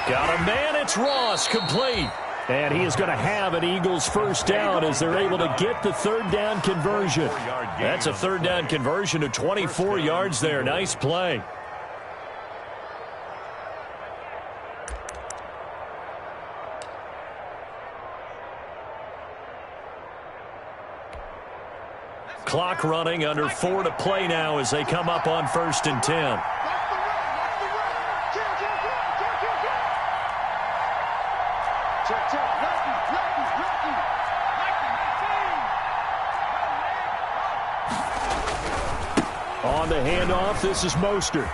Got a man. It's Ross, complete. And he is going to have an Eagles first down as they're able to get the 3rd down conversion. That's a 3rd down conversion of 24 yards there. Nice play. Clock running, under 4 to play now as they come up on 1st and 10. On the handoff, this is Mostert.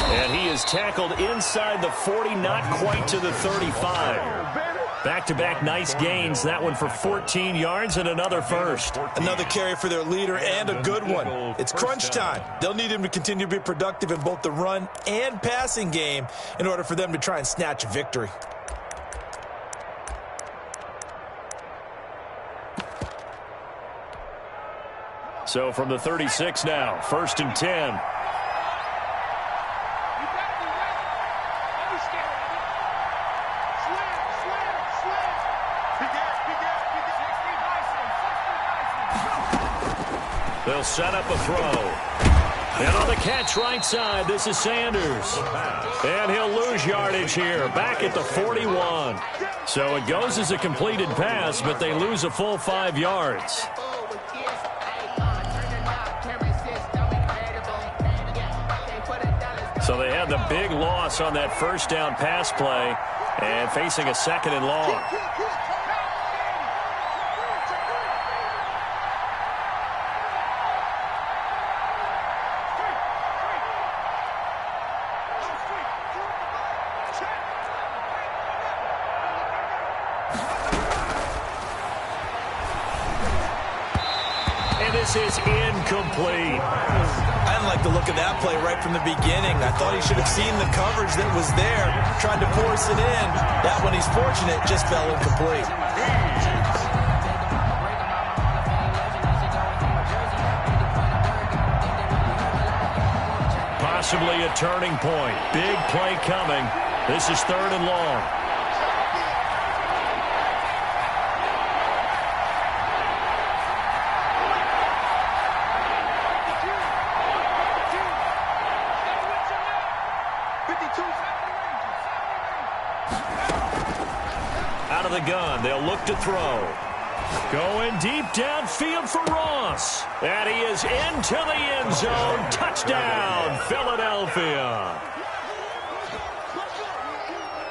And he is tackled inside the 40, not quite to the 35. Back-to-back nice gains. That one for 14 yards and another first. Another carry for their leader and a good one. It's crunch time. They'll need him to continue to be productive in both the run and passing game in order for them to try and snatch a victory. So from the 36 now, 1st and 10. They'll set up a throw. And on the catch right side, this is Sanders. And he'll lose yardage here, back at the 41. So it goes as a completed pass, but they lose a full 5 yards. So they had the big loss on that first down pass play and facing a 2nd and long. This is incomplete. I didn't like the look of that play right from the beginning. I thought he should have seen the coverage that was there, tried to force it in. That one, he's fortunate, just fell incomplete. Possibly a turning point. Big play coming. This is 3rd and long. Out of the gun, they'll look to throw. Going deep downfield for Ross. And he is into the end zone. Touchdown, Philadelphia.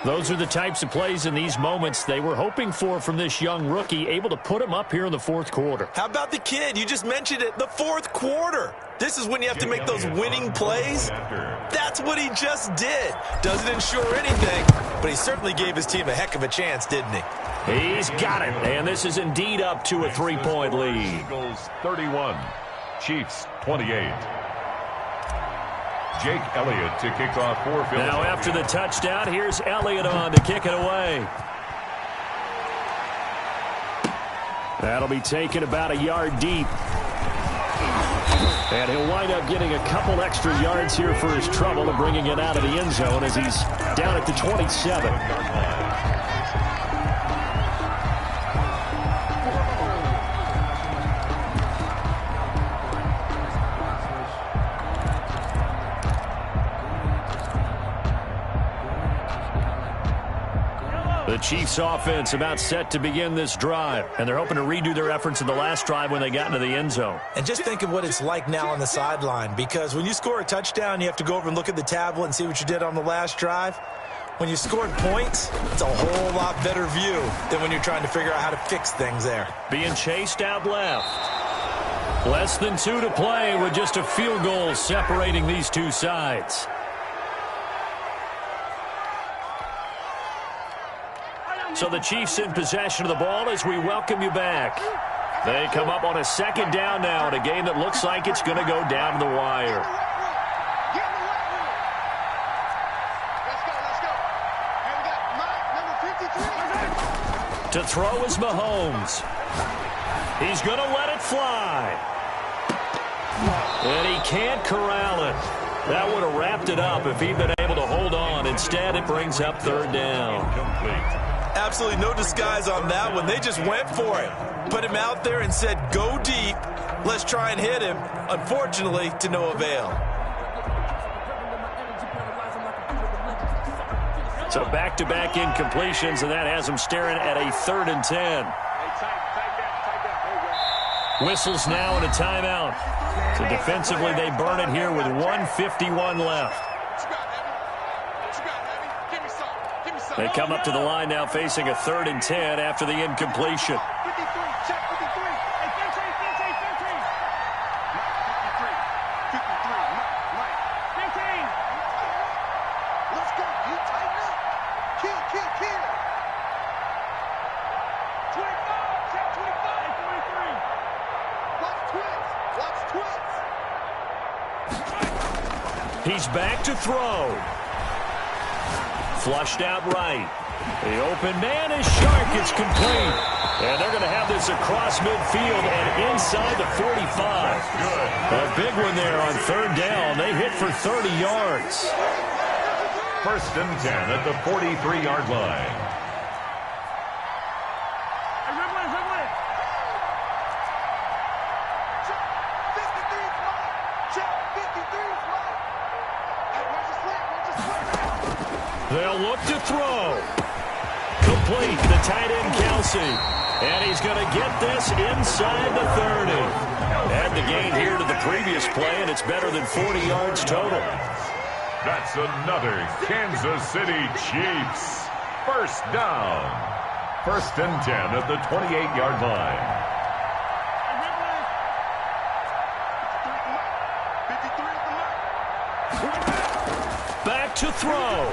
Those are the types of plays in these moments they were hoping for from this young rookie, able to put him up here in the 4th quarter. How about the kid? You just mentioned it, the 4th quarter. This is when you have to make those winning plays. That's what he just did. Doesn't ensure anything, but he certainly gave his team a heck of a chance, didn't he? He's got it, and this is indeed up to a 3-point lead. Eagles 31, Chiefs 28. Jake Elliott to kick off for Philadelphia. Now after the touchdown, here's Elliott on to kick it away. That'll be taken about a yard deep. And he'll wind up getting a couple extra yards here for his trouble and bringing it out of the end zone as he's down at the 27. The Chiefs offense about set to begin this drive, and they're hoping to redo their efforts in the last drive when they got into the end zone. And just think of what it's like now on the sideline, because when you score a touchdown, you have to go over and look at the tablet and see what you did on the last drive. When you scored points, it's a whole lot better view than when you're trying to figure out how to fix things there. Being chased out left. Less than 2 to play with just a field goal separating these two sides. So the Chiefs in possession of the ball as we welcome you back. They come up on a 2nd down now in a game that looks like it's going to go down to the wire. To throw is Mahomes. He's going to let it fly. And he can't corral it. That would have wrapped it up if he'd been able to hold on. Instead, it brings up 3rd down. Absolutely no disguise on that one. They just went for it. Put him out there and said, go deep. Let's try and hit him. Unfortunately, to no avail. So back-to-back incompletions, and that has them staring at a 3rd and 10. Whistles now and a timeout. So defensively, they burn it here with 1:51 left. They come up to the line now facing a 3rd and 10 after the incompletion. He's back to throw. Flushed out right. The open man is Shark. It's complete. And they're going to have this across midfield and inside the 45. A big one there on third down. They hit for 30 yards. First and 10 at the 43-yard line. They'll look to throw. Complete, the tight end, Kelsey. And he's going to get this inside the 30. Add the gain here to the previous play, and it's better than 40 yards total. That's another Kansas City Chiefs. First down. First and 10 at the 28-yard line. Back to throw.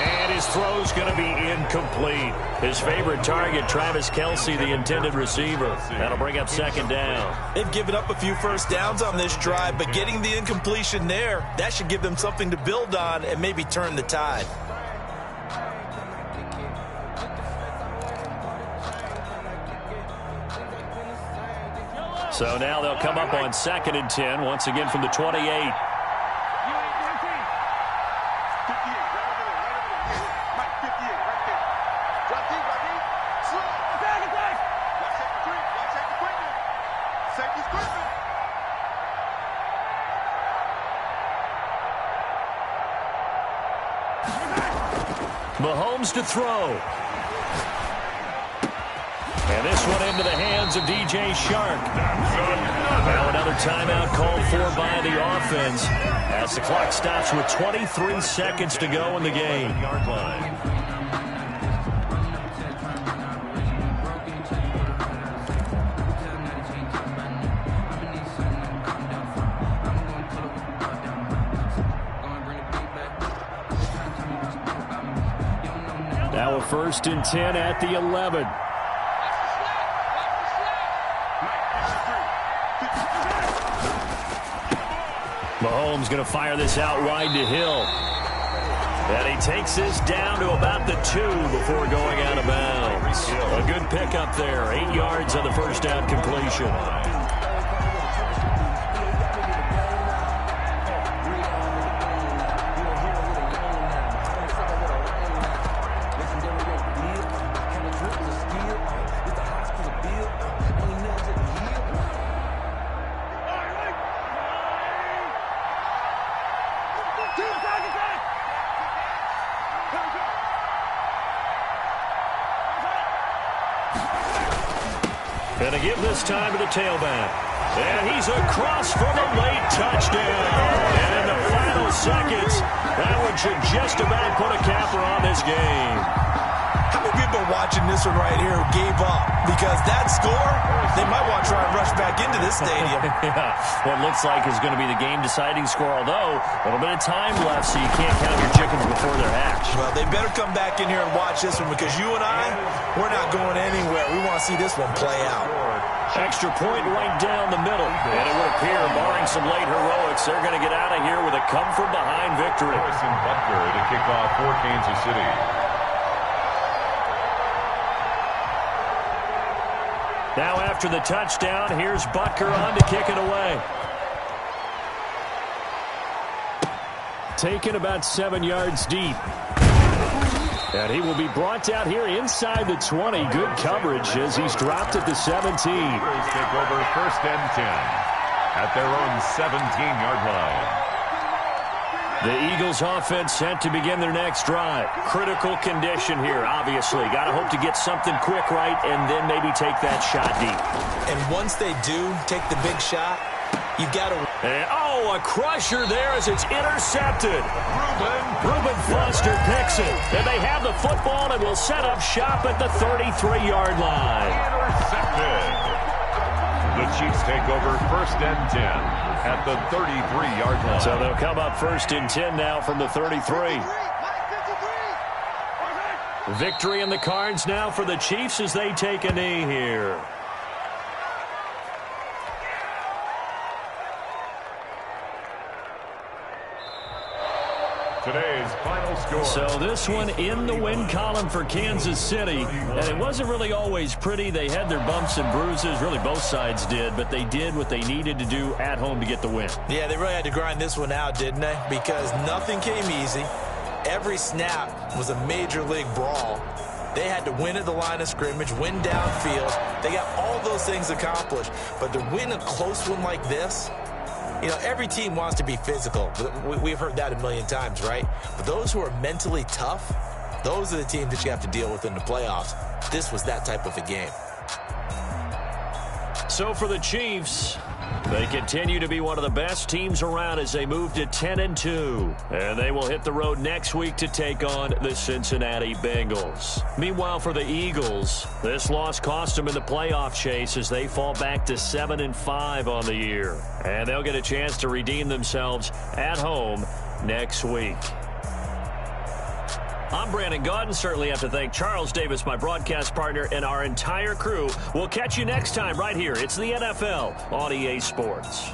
And his throw's going to be incomplete. His favorite target, Travis Kelsey, the intended receiver. That'll bring up second down. They've given up a few first downs on this drive, but getting the incompletion there, that should give them something to build on and maybe turn the tide. So now they'll come up on second and 10, once again from the 28. Mahomes to throw. And this one into the hands of DJ Shark. Now another timeout called for by the offense as the clock stops with 23 seconds to go in the game. Now a first and 10 at the 11. Mahomes going to fire this out wide to Hill. And he takes this down to about the 2 before going out of bounds. A good pickup there. 8 yards on the first down completion. And to give this time to the tailback. And he's across for the late touchdown. And in the final seconds, that one should just about put a capper on this game. How many people are watching this one right here who gave up? Because that score, they might want to try and rush back into this stadium. Yeah, what looks like is going to be the game-deciding score, although a little bit of time left, so you can't count your chickens before they're hatched. Well, they better come back in here and watch this one because you and I, we're not going anywhere. We want to see this one play out. Extra point right down the middle. And it would appear, barring some late heroics, they're going to get out of here with a come-from-behind victory. Harrison Butker to kick off for Kansas City. Now after the touchdown, here's Butker on to kick it away. Taken about 7 yards deep. And he will be brought down here inside the 20. Good coverage as he's dropped at the 17. Take over first and 10 at their own 17-yard line. The Eagles offense set to begin their next drive. Critical condition here, obviously. Got to hope to get something quick right and then maybe take that shot deep. And once they do take the big shot, you've got to... And, oh, a crusher there as it's intercepted. Reuben Foster picks it. And they have the football and will set up shop at the 33-yard line. Intercepted. The Chiefs take over first and 10 at the 33-yard line. So they'll come up first and 10 now from the 33. Victory in the cards now for the Chiefs as they take a knee here. Today's final score. So this one in the win column for Kansas City. And it wasn't really always pretty. They had their bumps and bruises. Really, both sides did. But they did what they needed to do at home to get the win. Yeah, they really had to grind this one out, didn't they? Because nothing came easy. Every snap was a major league brawl. They had to win at the line of scrimmage, win downfield. They got all those things accomplished. But to win a close one like this, you know, every team wants to be physical. We've heard that a million times, right? But those who are mentally tough, those are the teams that you have to deal with in the playoffs. This was that type of a game. So for the Chiefs, they continue to be one of the best teams around as they move to 10-2. And they will hit the road next week to take on the Cincinnati Bengals. Meanwhile, for the Eagles, this loss cost them in the playoff chase as they fall back to 7-5 on the year. And they'll get a chance to redeem themselves at home next week. I'm Brandon Gaudin. Certainly have to thank Charles Davis, my broadcast partner, and our entire crew. We'll catch you next time right here. It's the NFL on EA Sports.